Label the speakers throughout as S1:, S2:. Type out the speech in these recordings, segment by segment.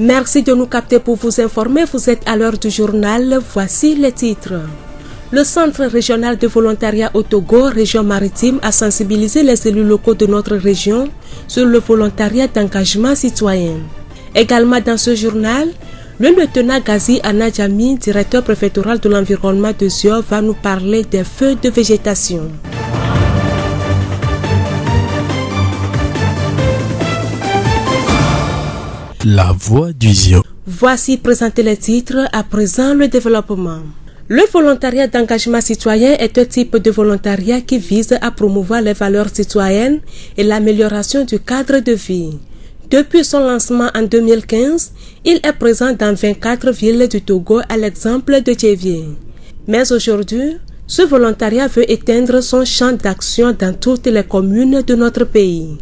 S1: Merci de nous capter pour vous informer. Vous êtes à l'heure du journal. Voici les titres. Le Centre régional de volontariat au Togo, région maritime, a sensibilisé les élus locaux de notre région sur le volontariat d'engagement citoyen. Également dans ce journal, le lieutenant Gazi Anadjami, directeur préfectoral de l'environnement de Zio, va nous parler des feux de végétation.
S2: La voix du Zio.
S1: Voici présenter les titres, à présent le développement. Le volontariat d'engagement citoyen est un type de volontariat qui vise à promouvoir les valeurs citoyennes et l'amélioration du cadre de vie. Depuis son lancement en 2015, il est présent dans 24 villes du Togo à l'exemple de Tchévié. Mais aujourd'hui, ce volontariat veut étendre son champ d'action dans toutes les communes de notre pays.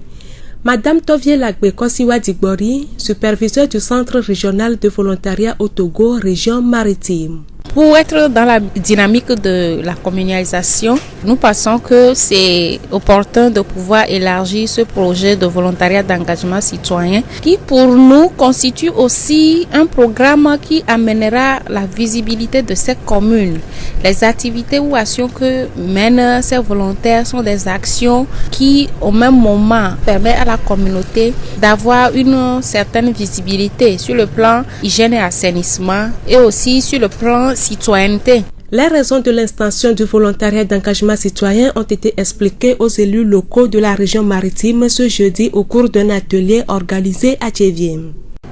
S1: Madame Tovie Lagbekosiwa Digbori, superviseure du Centre régional de volontariat au Togo, région maritime.
S3: Pour être dans la dynamique de la communalisation, nous pensons que c'est opportun de pouvoir élargir ce projet de volontariat d'engagement citoyen qui pour nous constitue aussi un programme qui amènera la visibilité de ces communes. Les activités ou actions que mènent ces volontaires sont des actions qui au même moment permettent à la communauté d'avoir une certaine visibilité sur le plan hygiène et assainissement et aussi sur le plan citoyenneté.
S1: Les raisons de l'extension du volontariat d'engagement citoyen ont été expliquées aux élus locaux de la région maritime ce jeudi au cours d'un atelier organisé à Tchévié.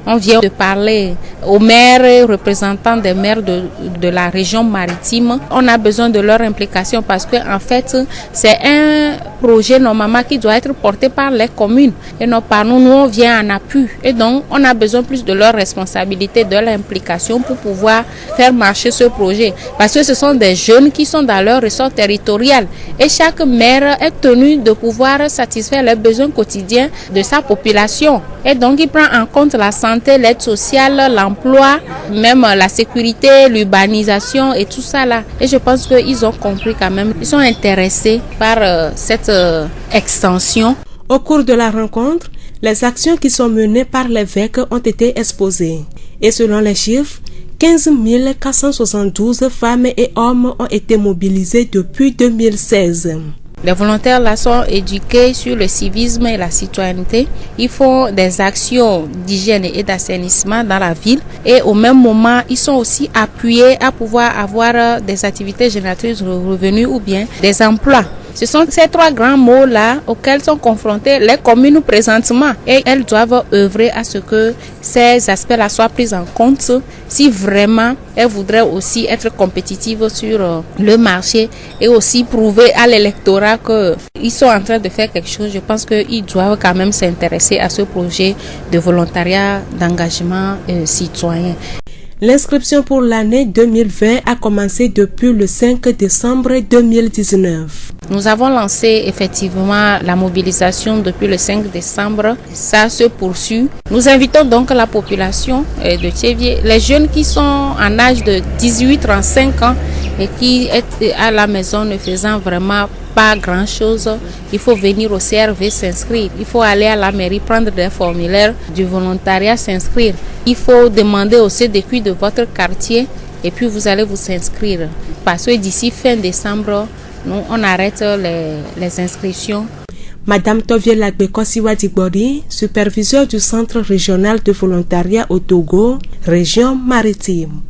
S3: On vient de parler aux maires et représentants des maires de la région maritime. On a besoin de leur implication parce que en fait, c'est un projet normalement qui doit être porté par les communes et non par nous. Nous, on vient en appui. Et donc, on a besoin plus de leur responsabilité, de leur implication pour pouvoir faire marcher ce projet. Parce que ce sont des jeunes qui sont dans leur ressort territorial et chaque maire est tenu de pouvoir satisfaire les besoins quotidiens de sa population. Et donc, il prend en compte la santé, l'aide sociale, l'emploi, même la sécurité, l'urbanisation et tout ça là. Et je pense qu'ils ont compris quand même. Ils sont intéressés par cette extension.
S1: Au cours de la rencontre, les actions qui sont menées par l'évêque ont été exposées. Et selon les chiffres, 15 472 femmes et hommes ont été mobilisés depuis 2016.
S3: Les volontaires là sont éduqués sur le civisme et la citoyenneté. Ils font des actions d'hygiène et d'assainissement dans la ville et au même moment, ils sont aussi appuyés à pouvoir avoir des activités génératrices de revenus ou bien des emplois. Ce sont ces trois grands mots-là auxquels sont confrontées les communes présentement et elles doivent œuvrer à ce que ces aspects-là soient pris en compte si vraiment elles voudraient aussi être compétitives sur le marché et aussi prouver à l'électorat qu'ils sont en train de faire quelque chose. Je pense qu'ils doivent quand même s'intéresser à ce projet de volontariat d'engagement citoyen.
S1: L'inscription pour l'année 2020 a commencé depuis le 5 décembre 2019.
S3: Nous avons lancé effectivement la mobilisation depuis le 5 décembre. Ça se poursuit. Nous invitons donc la population de Tchévié, les jeunes qui sont en âge de 18-35 ans et qui est à la maison ne faisant vraiment pas grand-chose. Il faut venir au CRV s'inscrire. Il faut aller à la mairie prendre des formulaires du volontariat, s'inscrire. Il faut demander au CDQ de votre quartier et puis vous allez vous inscrire. Parce que d'ici fin décembre, nous, on arrête les inscriptions.
S1: Madame Tovie Lagbekosiwa Digbori, superviseure du Centre régional de volontariat au Togo, région maritime.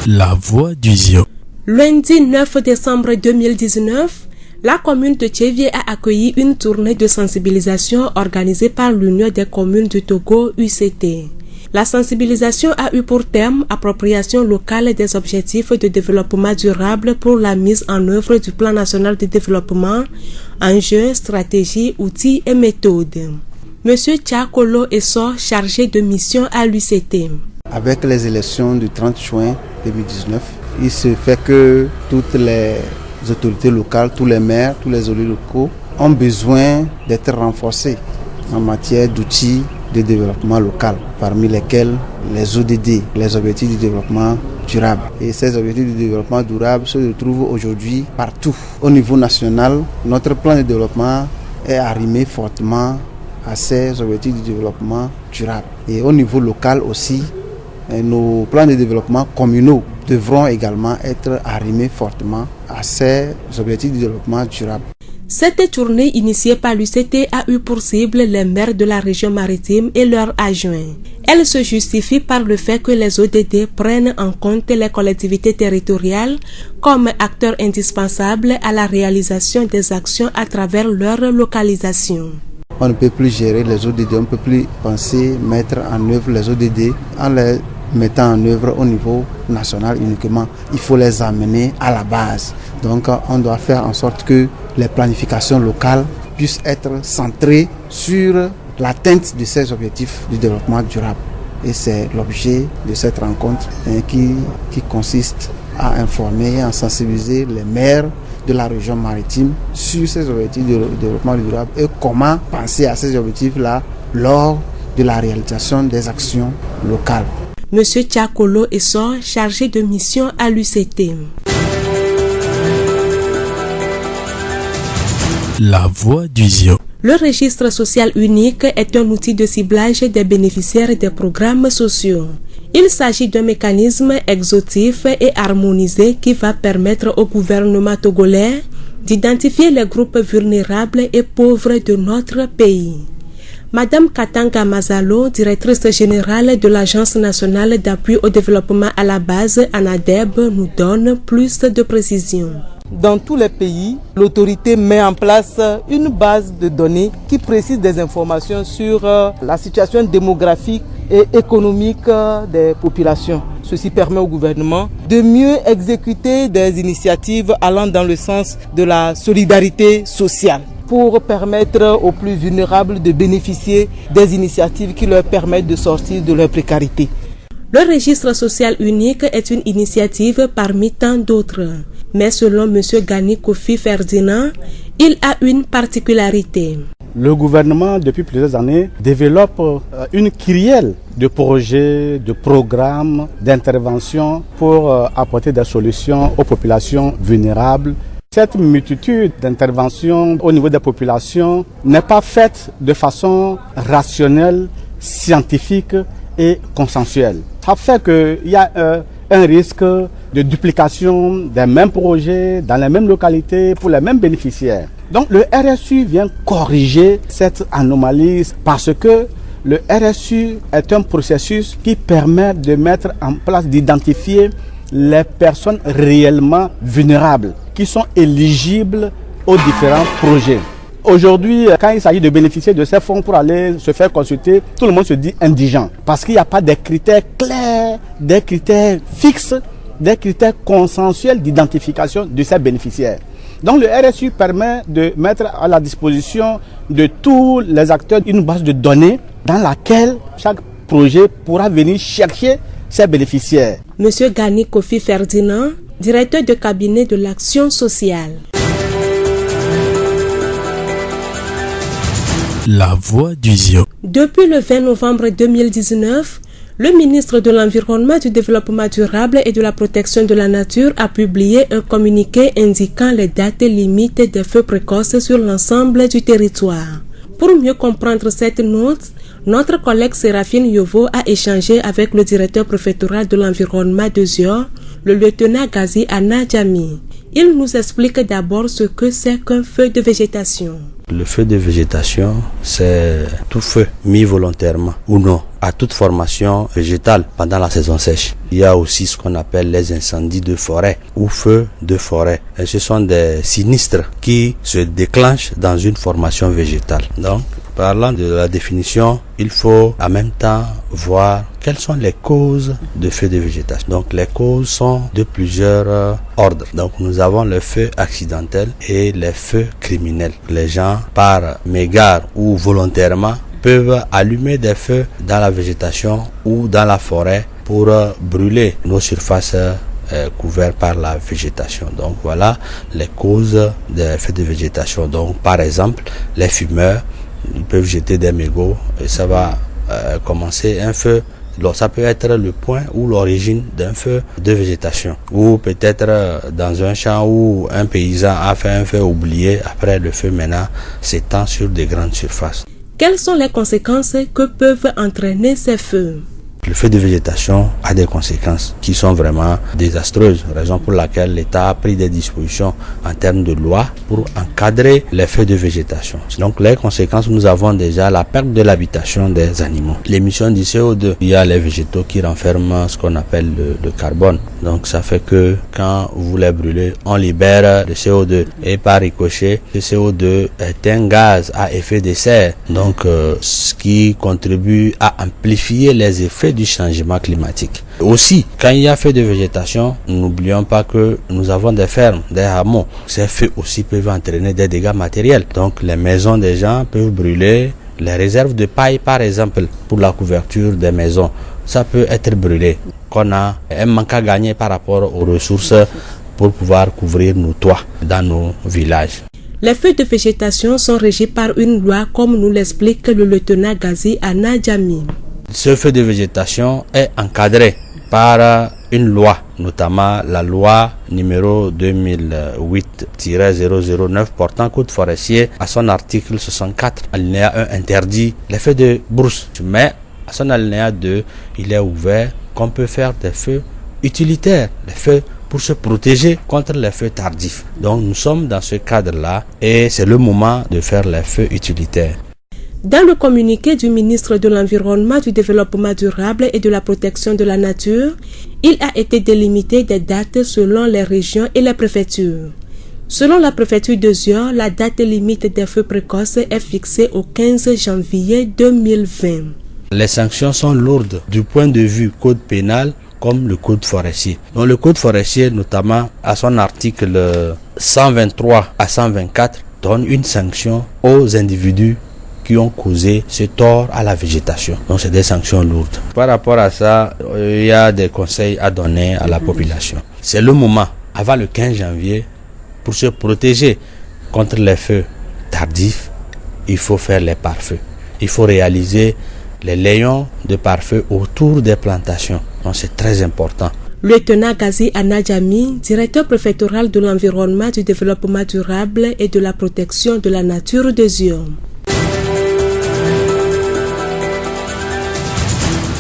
S2: La voix du Zio.
S1: Lundi 9 décembre 2019, la commune de Tchévié a accueilli une tournée de sensibilisation organisée par l'Union des communes du Togo, UCT. La sensibilisation a eu pour thème appropriation locale des objectifs de développement durable pour la mise en œuvre du plan national de développement, enjeux, stratégies, outils et méthodes. Monsieur Tchakolo Esso, chargé de mission à l'UCT.
S4: Avec les élections du 30 juin 2019, il se fait que toutes les autorités locales, tous les maires, tous les élus locaux ont besoin d'être renforcés en matière d'outils de développement local, parmi lesquels les ODD, les objectifs du développement durable. Et ces objectifs de développement durable se retrouvent aujourd'hui partout. Au niveau national, notre plan de développement est arrimé fortement à ces objectifs du développement durable. Et au niveau local aussi, nos plans de développement communaux devront également être arrimés fortement à ces objectifs du développement durable.
S1: Cette tournée initiée par l'UCT a eu pour cible les maires de la région maritime et leurs adjoints. Elle se justifie par le fait que les ODD prennent en compte les collectivités territoriales comme acteurs indispensables à la réalisation des actions à travers leur localisation.
S4: On ne peut plus gérer les ODD, on ne peut plus penser mettre en œuvre les ODD en les mettant en œuvre au niveau national uniquement. Il faut les amener à la base. Donc on doit faire en sorte que les planifications locales puissent être centrées sur l'atteinte de ces objectifs du développement durable. Et c'est l'objet de cette rencontre qui consiste à informer, à sensibiliser les maires de la région maritime sur ces objectifs de développement durable et comment penser à ces objectifs-là lors de la réalisation des actions locales.
S1: Monsieur Tchakolo Essor, chargé de mission à l'UCT.
S2: La voix du ZIO.
S1: Le registre social unique est un outil de ciblage des bénéficiaires des programmes sociaux. Il s'agit d'un mécanisme exhaustif et harmonisé qui va permettre au gouvernement togolais d'identifier les groupes vulnérables et pauvres de notre pays. Madame Katanga Mazalo, directrice générale de l'Agence nationale d'appui au développement à la base, ANADEB, nous donne plus de précisions.
S5: Dans tous les pays, l'autorité met en place une base de données qui précise des informations sur la situation démographique et économique des populations. Ceci permet au gouvernement de mieux exécuter des initiatives allant dans le sens de la solidarité sociale, pour permettre aux plus vulnérables de bénéficier des initiatives qui leur permettent de sortir de leur précarité.
S1: Le registre social unique est une initiative parmi tant d'autres. Mais selon M. Gani Kofi Ferdinand, il a une particularité.
S6: Le gouvernement, depuis plusieurs années, développe une kyrielle de projets, de programmes, d'interventions pour apporter des solutions aux populations vulnérables. Cette multitude d'interventions au niveau des populations n'est pas faite de façon rationnelle, scientifique et consensuelle. Ça fait qu'il y a un risque de duplication des mêmes projets dans les mêmes localités pour les mêmes bénéficiaires. Donc le RSU vient corriger cette anomalie parce que le RSU est un processus qui permet de mettre en place, d'identifier les personnes réellement vulnérables qui sont éligibles aux différents projets. Aujourd'hui, quand il s'agit de bénéficier de ces fonds pour aller se faire consulter, tout le monde se dit indigent parce qu'il n'y a pas des critères clairs, des critères fixes, des critères consensuels d'identification de ces bénéficiaires. Donc le RSU permet de mettre à la disposition de tous les acteurs une base de données dans laquelle chaque projet pourra venir chercher ses bénéficiaires.
S1: Monsieur Gani Kofi Ferdinand, directeur de cabinet de l'action sociale.
S2: La voix du ZIO.
S1: Depuis le 20 novembre 2019, le ministre de l'Environnement, du Développement durable et de la Protection de la Nature a publié un communiqué indiquant les dates limites des feux précoces sur l'ensemble du territoire. Pour mieux comprendre cette note, notre collègue Séraphine Yovo a échangé avec le directeur préfectoral de l'environnement de ZIO, le lieutenant Gazi Anadjami. Il nous explique d'abord ce que c'est qu'un feu de végétation.
S7: Le feu de végétation, c'est tout feu mis volontairement ou non à toute formation végétale pendant la saison sèche. Il y a aussi ce qu'on appelle les incendies de forêt ou feux de forêt. Et ce sont des sinistres qui se déclenchent dans une formation végétale. Donc, parlant de la définition, il faut en même temps voir quelles sont les causes de feux de végétation. Donc les causes sont de plusieurs ordres. Donc nous avons le feu accidentel et les feux criminels. Les gens, par mégarde ou volontairement, peuvent allumer des feux dans la végétation ou dans la forêt pour brûler nos surfaces couvertes par la végétation. Donc voilà les causes des feux de végétation. Donc par exemple, les fumeurs, ils peuvent jeter des mégots et ça va commencer un feu. Donc ça peut être le point ou l'origine d'un feu de végétation. Ou peut-être dans un champ où un paysan a fait un feu oublié, après le feu maintenant s'étend sur des grandes surfaces.
S1: Quelles sont les conséquences que peuvent entraîner ces feux?
S7: Le feu de végétation a des conséquences qui sont vraiment désastreuses, raison pour laquelle l'État a pris des dispositions en termes de loi pour encadrer les feux de végétation. Donc les conséquences, nous avons déjà la perte de l'habitation des animaux, l'émission du CO2. Il y a les végétaux qui renferment ce qu'on appelle le carbone. Donc ça fait que quand vous les brûlez, on libère le CO2 et par ricochet, le CO2 est un gaz à effet de serre. Donc ce qui contribue à amplifier les effets du changement climatique. Aussi, quand il y a feu de végétation, n'oublions pas que nous avons des fermes, des hameaux. Ces feux aussi peuvent entraîner des dégâts matériels. Donc les maisons des gens peuvent brûler, les réserves de paille par exemple pour la couverture des maisons, ça peut être brûlé. Qu'on a un manque à gagner par rapport aux ressources pour pouvoir couvrir nos toits dans nos villages.
S1: Les feux de végétation sont régis par une loi comme nous l'explique le lieutenant Gazi Anadjami.
S7: Ce feu de végétation est encadré par une loi, notamment la loi numéro 2008-009 portant code forestier. À son article 64, alinéa 1 interdit les feux de brousse. Mais à son alinéa 2, il est ouvert qu'on peut faire des feux utilitaires, les feux pour se protéger contre les feux tardifs. Donc nous sommes dans ce cadre-là et c'est le moment de faire les feux utilitaires.
S1: Dans le communiqué du ministre de l'Environnement, du Développement durable et de la Protection de la Nature, il a été délimité des dates selon les régions et les préfectures. Selon la préfecture de Zior, la date limite des feux précoces est fixée au 15 janvier 2020. Les
S7: sanctions sont lourdes du point de vue code pénal comme le code forestier. Donc le code forestier, notamment à son article 123 à 124, donne une sanction aux individus qui ont causé ce tort à la végétation. Donc c'est des sanctions lourdes. Par rapport à ça, il y a des conseils à donner à la population. C'est le moment, avant le 15 janvier, pour se protéger contre les feux tardifs, il faut faire les pare-feux. Il faut réaliser les layons de pare-feu autour des plantations. Donc c'est très important.
S1: Lieutenant Gazi Anadjami, directeur préfectoral de l'environnement, du développement durable et de la protection de la nature de Zior.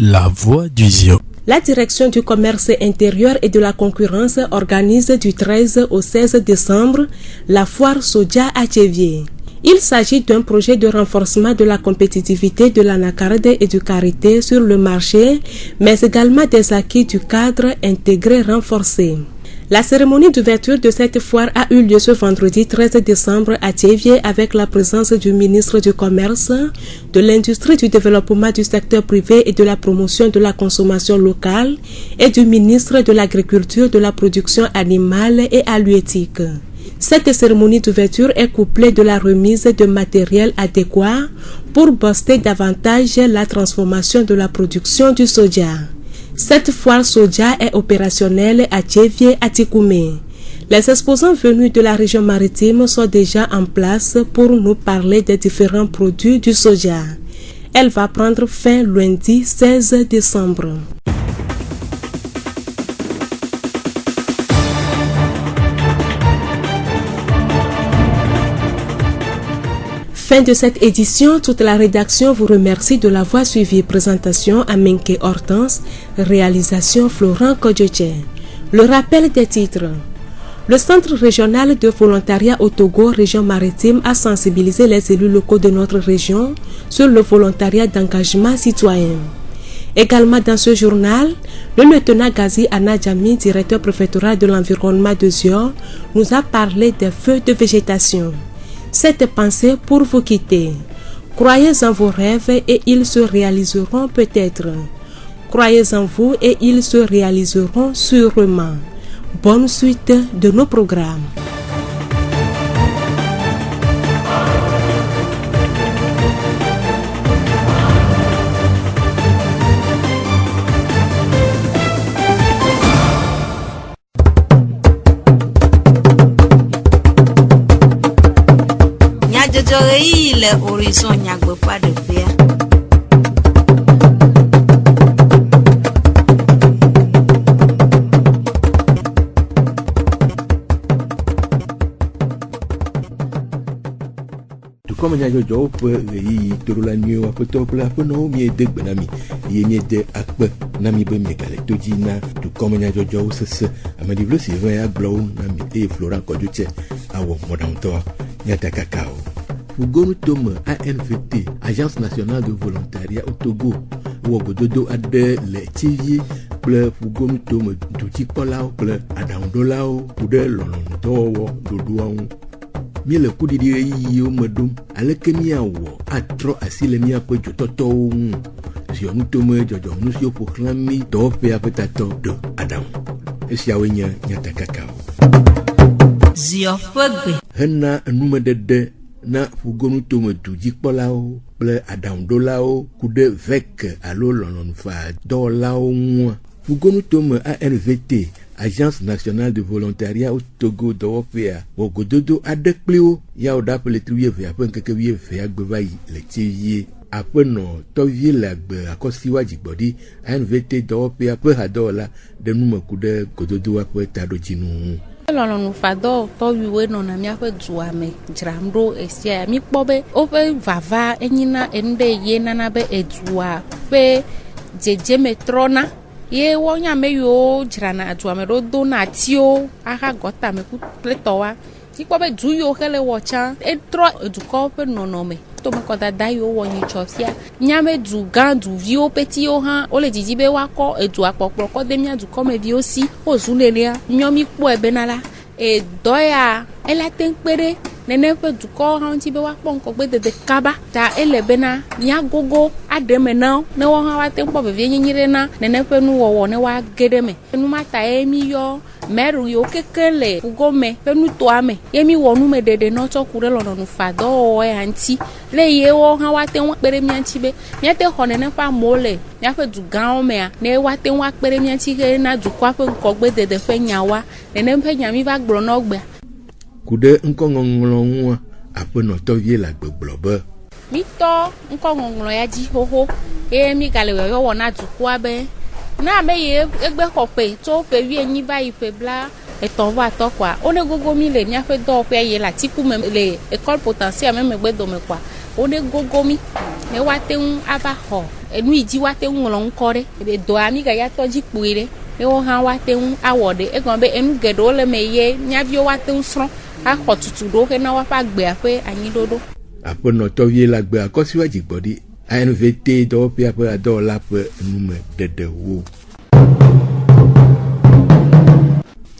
S2: La voix du Zior.
S1: La direction du commerce intérieur et de la concurrence organise du 13 au 16 décembre la foire Soja à Tchévié. Il s'agit d'un projet de renforcement de la compétitivité de l'anacarde et du karité sur le marché, mais également des acquis du cadre intégré renforcé. La cérémonie d'ouverture de cette foire a eu lieu ce vendredi 13 décembre à Tchévié avec la présence du ministre du Commerce, de l'Industrie, du Développement du secteur privé et de la promotion de la consommation locale et du ministre de l'Agriculture, de la Production animale et halieutique. Cette cérémonie d'ouverture est couplée de la remise de matériel adéquat pour booster davantage la transformation de la production du soja. Cette foire soja est opérationnelle à Tchévié à Tikoumé. Les exposants venus de la région maritime sont déjà en place pour nous parler des différents produits du soja. Elle va prendre fin lundi 16 décembre. Fin de cette édition, toute la rédaction vous remercie de l'avoir suivi. Présentation Aminké Hortense, réalisation Florent Kodjoche. Le rappel des titres. Le Centre régional de volontariat au Togo, région maritime, a sensibilisé les élus locaux de notre région sur le volontariat d'engagement citoyen. Également dans ce journal, le lieutenant Gazi Anadjami, directeur préfectoral de l'environnement de Zior, nous a parlé des feux de végétation. Cette pensée pour vous quitter. Croyez en vos rêves et ils se réaliseront peut-être. Croyez en vous et ils se réaliseront sûrement. Bonne suite de nos programmes.
S8: Le horizon nyagbe pas de père.
S9: Dukomo nyadzɔdzɔwo ƒe ɣeyiɣi toɖolanyiwo aƒetɔ kple aƒenɔwo miede gbe na mi eye miede akpe na mi be miegale to dzi na dukɔme nyadzɔdzɔwo sese. Ameɖiʋle si ʋẽ agblɔwo na mi eye Florent Kɔdzotse awɔ mɔɖaŋutɔ miata kakao. Fugonu tome ANVT, Agence nationale de volontariat au Togo, wɔ gododo aɖe le Etsivie kple Fugonu tome dudzikpɔlawo kple aɖaŋuɖolawo ku ɖe lɔlɔ̃nudɔwɔwɔ ɖoɖoawo ŋu. Míele kuɖiɖi ɣeyiɣiwo me ɖom aleke míawɔ atrɔ asi le míaƒe dzotɔtɔwo ŋu. Ziɔnu tome dzɔdzɔnu siwo ƒo xlã mí dɔwɔƒea ƒe tatɔ ɖe aɖaŋu. Esiawoe nye miata kakawo.
S8: Ziɔƒe gbe.
S9: Hena enumeɖeɖe na Fugonu tome dudzikpɔlawo kple aɖaŋuɖolawo ku ɖe VEC alo lɔlɔ̃nufa dɔwɔlawo ŋu. Fugonu tome ANVT, Agence nationale de volontariat au Togo dɔwɔƒea wɔ gododo aɖe kpli wo ya wo ɖaƒe le 12 ƒe ŋkeke 12 agbe va yi le Etsivie. Aƒenɔ tɔvie le agbe akɔsiwa dzigbɔɖi ANVT dɔwɔƒea ƒe hadɔwɔla ɖe nume ku ɖe gododoa ƒe taɖodzinu ŋu.
S3: Lɔlɔ̃nufadɔ tɔwiwoe nɔna míaƒe dua me dzram ɖo esia míkpɔ be woƒe vava enyina enu ɖe ye nana be edua ƒe dzedzeme trɔna ye wonya ame yiwo dzrana dua me ɖo dona atiwo axa gɔta me kple tɔwa. Míkpɔ be du yiwo xe le wɔ tsã etrɔ edukɔwo ƒe nɔnɔme tome kɔdada yiwo wɔ nyitsɔ fia. Míame du gã duviwo petiwo hã wole didi be woakɔ edua kpɔkplɔ kɔ de mía dukɔmeviwo si wozu nenea. Míɔ míkpɔe bena la edɔ ya ela te kpe ɖe nene ƒe dukɔwo hã ŋuti be woakpɔ ŋkɔgbedede kaba ta ele bena míagogo aɖe me na wo ne wo hã woate kpɔ vevie nyenye ɖe na nene ƒe nuwɔwɔ ne woage ɖe me. Numata ye míyɔ maire yiwo keke le Fugome ƒe nutoa me ye míwɔ numeɖeɖe nɔtsɔ ku ɖe lɔlɔ̃nufadɔwɔwɔ ya ŋuti le yewo hã woate ŋu akpe ɖe mía ŋuti be míate xɔ nene ƒe amewo le míaƒe du gãwo mea ne woate ŋu akpe ɖe mía ŋuti he na dukɔa ƒe ŋkɔgbedede ƒe nyawoa nene ƒe nya mi va gblɔ nɔ gbea.
S9: Ku ɖe ŋkɔŋɔŋlɔ ŋua aƒenɔtɔvie le agbegblɔ be
S3: mítɔ ŋkɔŋɔŋlɔ ya dzi xoxo eye mí gale wɔyɔ wɔ na dukɔa be na ame yi egbe xɔ ƒe tso ƒe 18 va yi ƒe 30 kɔa wone gogo mi le míaƒe dɔwɔƒea yi le atiku me le école potentielle me megbedome kɔa wone gogo mi ne woate ŋu ava xɔ enu yi dzi woate ŋu ŋlɔ ŋkɔ ɖe edɔa mi gaya tɔdzi kpui ɖe ne wo hã woate ŋu awɔ ɖe egɔme be enu geɖewo le me ye míaviwo woate ŋu srɔ̃ axɔ tutu ɖewo hena woaƒe agbea ƒe anyiɖoɖo.
S9: Aƒenɔtɔvie le agbe akɔsiwa dzigbɔɖi ANVT dɔwɔƒea ƒe adɔwɔla ƒe numeɖeɖewo.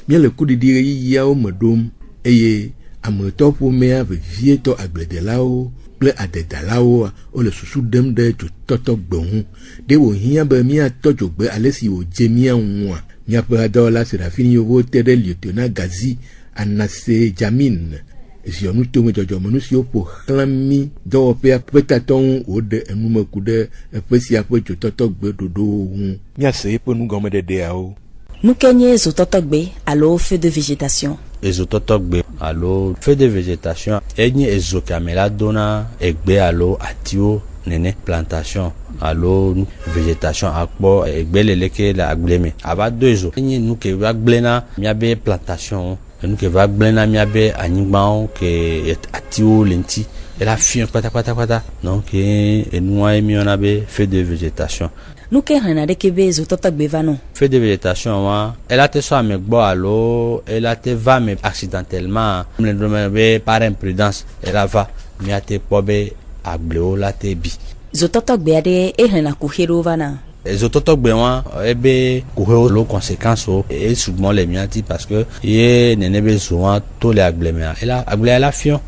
S9: Míele kuɖiɖi ɣeyiɣiawo me ɖom eye ametɔƒomea vevietɔ agbledelawo kple adedalawo wole susu ɖem ɖe dzotɔtɔgbe ŋu ɖe wòhiã be míatɔ dzogbe ale si wòdze mía ŋua. Míaƒe adɔwɔla Serafini Yovo te ɖe Lieutenant Gazi Anase Jamin ziɔnu tome dzɔdzɔmenu siwo ƒo xlã mí dɔwɔƒea ƒe tatɔ ŋu wòɖe enume ku ɖe eƒe sia ƒe dzotɔtɔgbe ɖoɖowo ŋu. Míase eƒe nugɔmeɖeɖeawo.
S10: Nu ke nye zotɔtɔgbe alo feu de végétation?
S7: Ezotɔtɔgbe alo feu de végétation enye ezo ke ame la dona egbe alo atiwo nene plantation alo végétation akpɔ egbe lele ke le agble me ava do ezo enye nu ke va gblẽna míabe plantation enu ke va gblẽna míabe anyigbawo ke atiwo le ŋuti ela fiẽ kpatakpatakpata donc enua ye míyɔna be feu de végétation.
S10: Nu ke xlẽna ɖeke be zotɔtɔgbe va nɔ?
S7: Feu de végétation wa ela te sɔ ame gbɔ alo ela te va ame accidentellement le ɖome be par imprudence ela va míate kpɔ be agblewo la te bi.
S10: Zotɔtɔgbe aɖe exlẽna kuxe ɖewo va na?
S7: Zotɔtɔgbe wa ebe kuxewo lo conséquence wo sugbɔn le mía ti parce que ye nene be zo wa to le agble mea ela agblea la fiɔ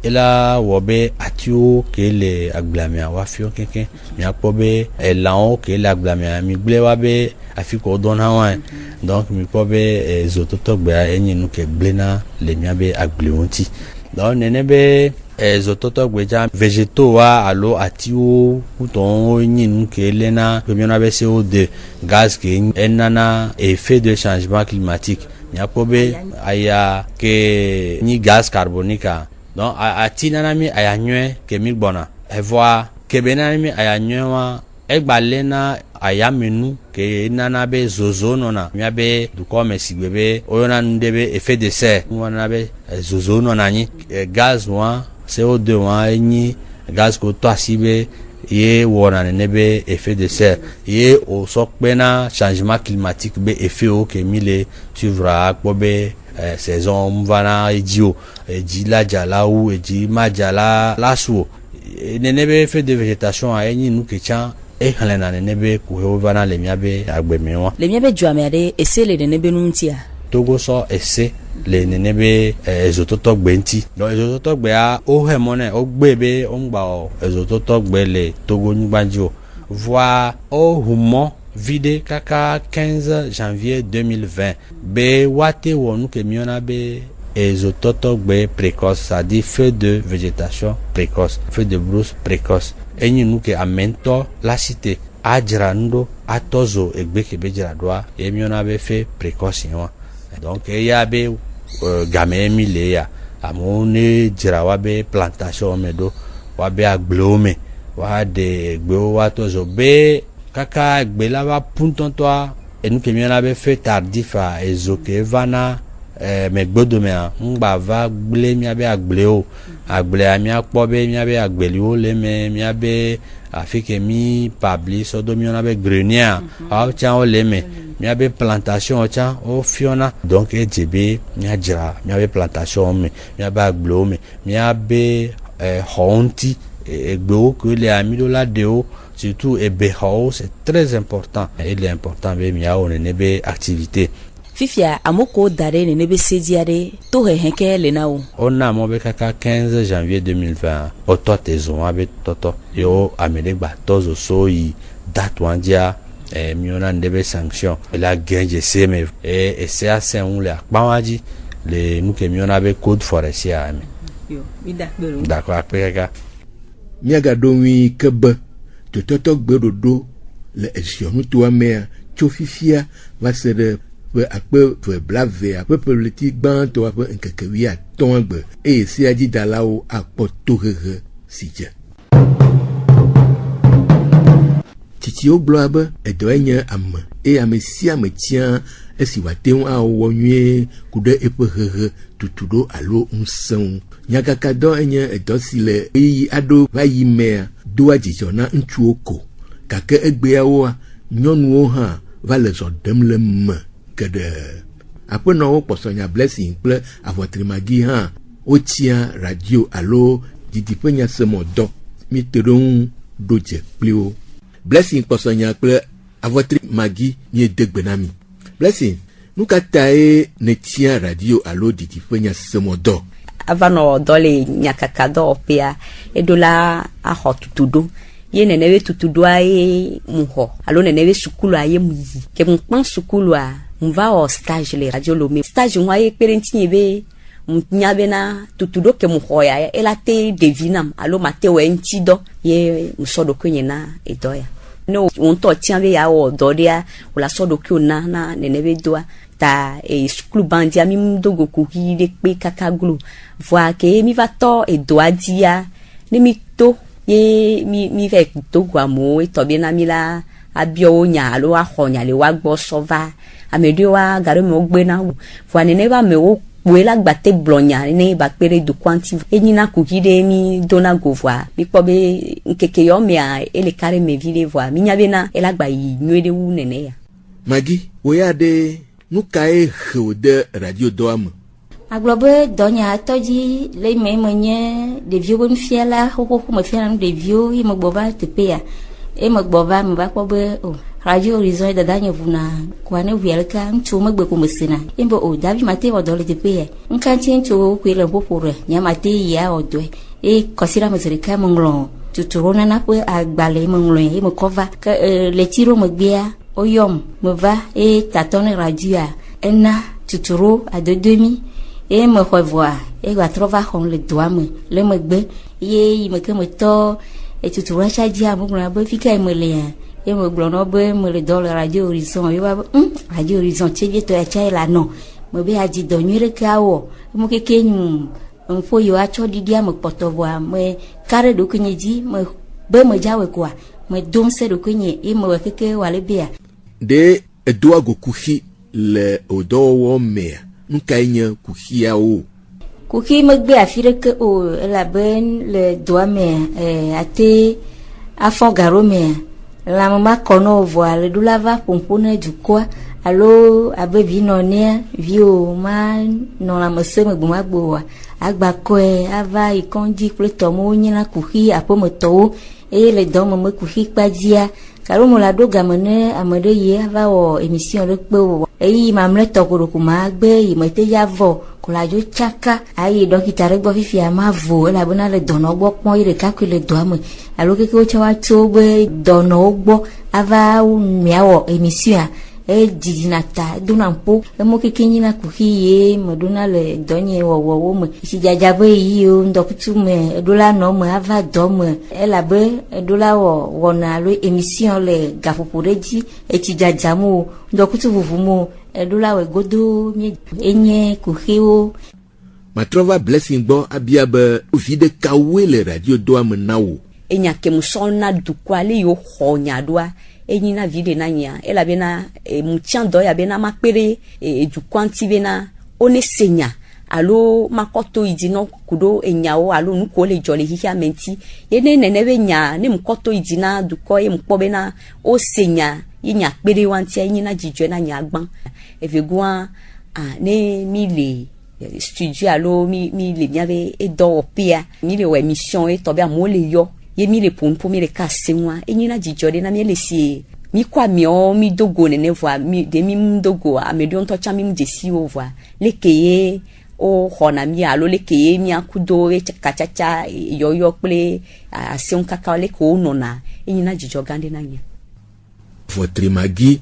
S7: ela wɔ be atiwo ke le agblea mea wa fiɔ keŋkeŋ míakpɔ be elãwo ke le agblea mea mi gblẽ wa be afi ko dɔna wa donc mi kpɔ be zotɔtɔgbea enye nu ke gblẽna le míabe agblewo ŋuti donc nene be zotɔtɔgbe dza végétaux wa alo atiwo kutɔwo nye nu ke lena ke míɔna be CO2 gaz ke enana effet de changement climatique míakpɔ be aya ke nyi gaz carbonique donc ati nana mi aya nyuie ke mi gbɔna evɔa ke be nana mi aya nyuie wa egba lena ayamenu ke nana be zozo nɔna míabe dukɔ me sigbe be woyɔna nu de be effet de serre nana be zozo nɔna anyi gaz wa CO2 wa enyi gaz ko to asibe ye wona nebe effet de serre ye o sokpena changement climatique be effet o ke mile suivra akpobe saison mvana edio ejila jala ou eji majala laso nebe effet de végétation a enyi nu ke chan e halena nebe ku he vana le miabe agbemewa
S10: le miabe juamere esele de nebe nuntia
S7: Togo so ese le nenebe ezototogbe nti donc ezototogbe a o hemone o gbebe o ngba o ezototogbe le Togo nyugbanjo voix au humo vide kaka 15 janvier 2020 be wate wonu ke miona be ezototogbe précoce, c'est-à-dire feu de végétation précoce, feu de brousse précoce enyi nuke amento la cité ajrando atozo egbe ke be jradwa e miona be fait précoce yo. Donc il y a be game mile ya amone jirawa be plantation medo wa be agblome wa de gbe wa tozo be kaka gbe la ba puntonto enu ke miona be fait tardif a ezoke vana me gbodo me ngba va gble mi abe agbleo agble ami akpo be mi abe agbelio le me mi abe afike mi pabli so do mi ona be grenier a tia o le me mi abe plantation o tia o fiona donc ejebe mi ajira mi abe plantation me mi abe agbleo me mi abe honti egbo que les amis de la deo surtout ebe ho c'est très important et il est important be mi a on nebe activité
S10: fifia amoko dare ne nebe sediare to henke le nawo
S7: on a mo be kaka 15 janvier 2020 o to tezo abe toto yo amele gba tozo so yi date wandia miona ndebe sanction la genje seme et c'est assez on le akpawaji le nous que miona be code forestier ami
S10: yo ida belo
S7: d'accord après kaka
S9: miaga domi kebe to toto gbedodo le esionu to amea chofifia va se de akpe to blave akpe politi gban to akpe nkekewia tongbe e si aji dalao akpo to hehe sije titi o globe edo enye am e amesi ametia esi wateun a wonwe kude epe hehe tutudo alo unsen nyakaka do enye edo sile yi ado vayi me do ajijo na ntuoko kake egbe awo nyonu o ha va le so dem le me kede apeno wo posonya blessing ple avotrimagi ha o tia radio alo didipenya semodo mi teron doje pleo blessing posonya ple avotrimagi mi degbenami blessing nuka tae ne tia radio alo didipenya semodo
S10: avano dole nyakakado opia edola aho tutudo ye nenewe tutudo aye muho alo nenewe sukulu aye muyi ke mpan sukulu a mva o stage le radio lo me stage nwa ye perenti be nyabe na tutudo ke muho ya elate devinam alo mate we ntido ye musodo kwenye na edoya no onto tianbe ya o dodia wala sodo kyona na nenewe doa ta sukulu bandia mi mdogo kuki de pe kakaglu voa ke mi va to edoa dia ni mi to ye mi ve to guamo e to bi na mi la abio nya lo ahonya le wa gbo sova amedio wa garo mo gbe na voa ne ba me wo we la gbate blonya ni ba pere du quanti enyina kuki de mi dona go voa mi po be nkeke yo me a ele kare me vile voa mi nya be na ela gba yi nwede wu nene ya
S9: magi we ade nukae hode radio doam
S11: aglobe donya toji le memonye de vieux bon fiela hoko me fiela de vieux e mo boba tepea e mo boba me ba ko be o radio horizon da danyo vuna kwane vielka nchu me gbe ko mesina imbo o dabi mate o dole tepea nkanti nchu ko ile popore nya mate ya odwe e kosira mezerika monglo tuturona na pe agbale monglo e mo cover le tiro mo gbia oyom me va e tatone radio ena tuturo à 2,5 et me revoit et va trouver on le doigt le me gbe ye me que me to et tuturo chadia mo na be fika me le et me glono be me le dans radio horizon yo radio horizon tchie to ya chaila no me be aji do nyere kawo mo ke kenyu mfo yo acho didia me potovoa me kare do kunyeji me be me jawe kwa me domse do kunye e me keke wale bia
S9: de edoa gokuhi le odowo mea nkainye kuhia o
S11: kuki megbe afire ke o la ben le doa me ate afon garo me la mama kono voa le dula va pompone du quoi allo abebi nonia vio ma non la mose me buma gbo agba ko ava ikonji ple tomo nyina kuki apomo to e le domo me kuki pajia karo mo la do gamene amade ye ava o émission le pe o e mamle tokoro kuma gbe imete yavo kula jo chaka ayi dokita re gbo fifi amavo la bona le dono gbo pon ire ka le do amo alo ke o chawa to gbe dono gbo ava miawo émission e dijinata dunampo e mo ke kenyina kuhiye moduna le donye wo me si jajabe yi o ndokutu me dola no me ava dom e la be dola wo na lo émission le gapoporeji e ti jajamu ndokutu vuvumo e dola we godo mi enye kuhiwo
S9: matrova blessing bo abia be ofide kawe le radio do amnawo
S10: enya ke musona dukwale yo honya doa enyina vide na nya ela bena mutiando ya bena makpere du kwanti bena one senya alo makoto idino kudo enyao alo nuko le jole hihia menti yene nenebe nya ne mkoto idina duko e mkpo bena o senya yinya kpere wanti enyina jijwe na nya agban evegua ne mile studio alo mi le miave edo opia mi le émission e tobe amole yo ye mi le pompo mi le kasewa enyina jijode na mi le si mi kwa mi dogo ne voa mi de mi dogo amedo nto cha mi mjesi o voa lekeye o hona mi alo lekeye mi akudo e kachacha yoyo ple asion kaka le ko nona enyina jijogande na nya
S9: votre magi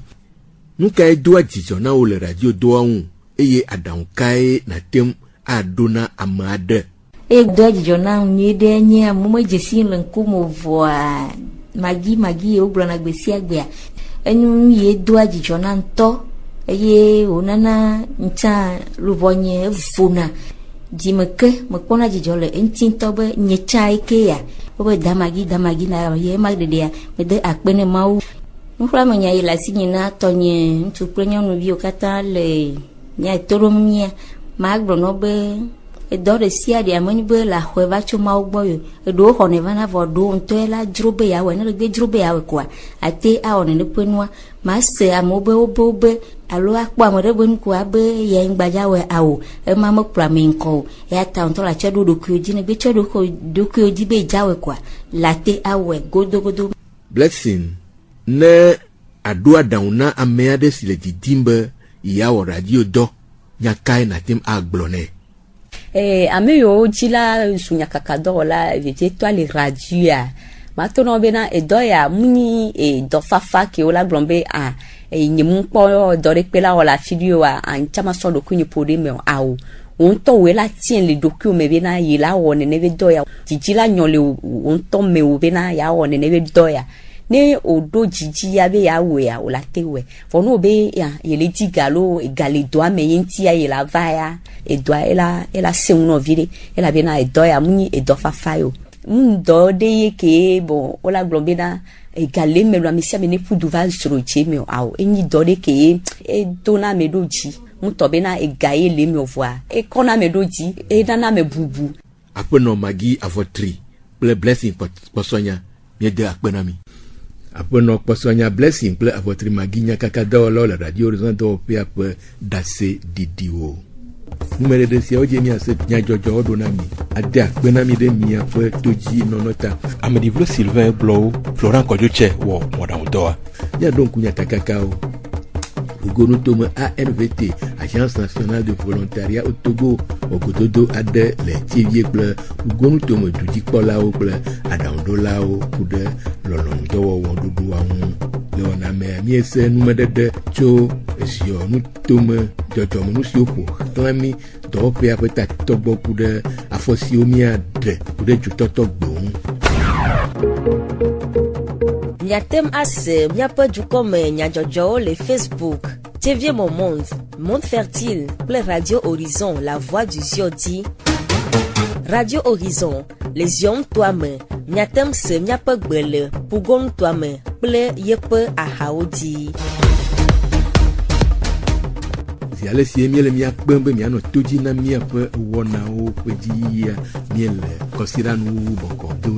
S9: nuka e doa jijo na o le radio doa un eye adankai na tem adona amade
S11: e doji jona mi de nya mo jesi nkumo voa magi o blona gbesi agbe enu ye doji jona nto eye onana nta lubonye funa jimeke mokona jijole entinto be nyecha ike ya obe damagi na ye magde ya mede akpene mau nfra manya ila sinyina tonye ntu prenyo no bi okata le nya toromia magro no be edore sia dia mani be la hweva chuma ogboyo edo ho ne vana vodo nto la drobe ya we ne gbe drobe ya we kwa ate a one ne penua ma se amobe obe alo akpo amore bon kwa be ye ngbaja we awo e ma mo flamenco e ata nto la chedo do kyoji ne be chedo ko do kyoji be jawe kwa late awe godo
S9: blessing ne adua dauna amea de sile didimbe ya o radio do nyakai na tim agblone
S10: ameyo jila sunya kakado la vete to le radio ya matono bena edoya muni do fafa ke ola glombe nyempo do repela ola fidio wa anchama so do kunyi podi me awo onto we la tien le docu me bena yila wone ne vedoya jijila nyole onto me o bena ya wone ne vedoya ne odo jiji ya be ya we ya ola tewe fo no be ya yele digalo egale do ame yenti ya yela vaya edwa ela se uno vire ela bena edo ya muni edo fafayo ndo de yeke bon ola glombe na egale me lo amisia me ne puduva sroche me awo enyi do de ke dona me doji muto bena egaye le me voa e kona me doji e dana me bubu
S9: apono magi avotri ple blessing posonya me de akpenami apono posonya blessing ple avotri magi nya kakada la radio horizon do pe dase didio numere de sia oje mi ase nya jojo odonami ade akpenami de mi apo toji nonota
S2: Amedi Vlo Sylvain Blow Florent Kodjoche wo modaodoa
S9: ya donc nya takakao Ugonu Tome ANVT, Agence nationale de volontariat au Togo, Ogododo Ade, les Tivier Bleu, Ugonu Tome Dudikpolao Bleu, Adandolao, Kude, Lolondo, Wandodo, Leoname, Miese, Numede, Cho, Esio, Nutome, Jojo, Nusiopo, Clami, Dope, Apeta, Tobo, Kude, Afosiomia, De, Kude, Jutoto, Bon.
S12: Nyatem ase, nyapa du comme nyajojo le Facebook. TV mon monde fertile, ple Radio Horizon, la voix du Ziodi. Radio Horizon, les yom toi-même, nyatem se nyapa gbele, pougon toi-même, ple yepe a haodi.
S9: zi ale si miele miakpe be mianɔ to dzi na miaƒe wɔnawo ƒe dziyia miele kɔsiɖanu bɔkɔ do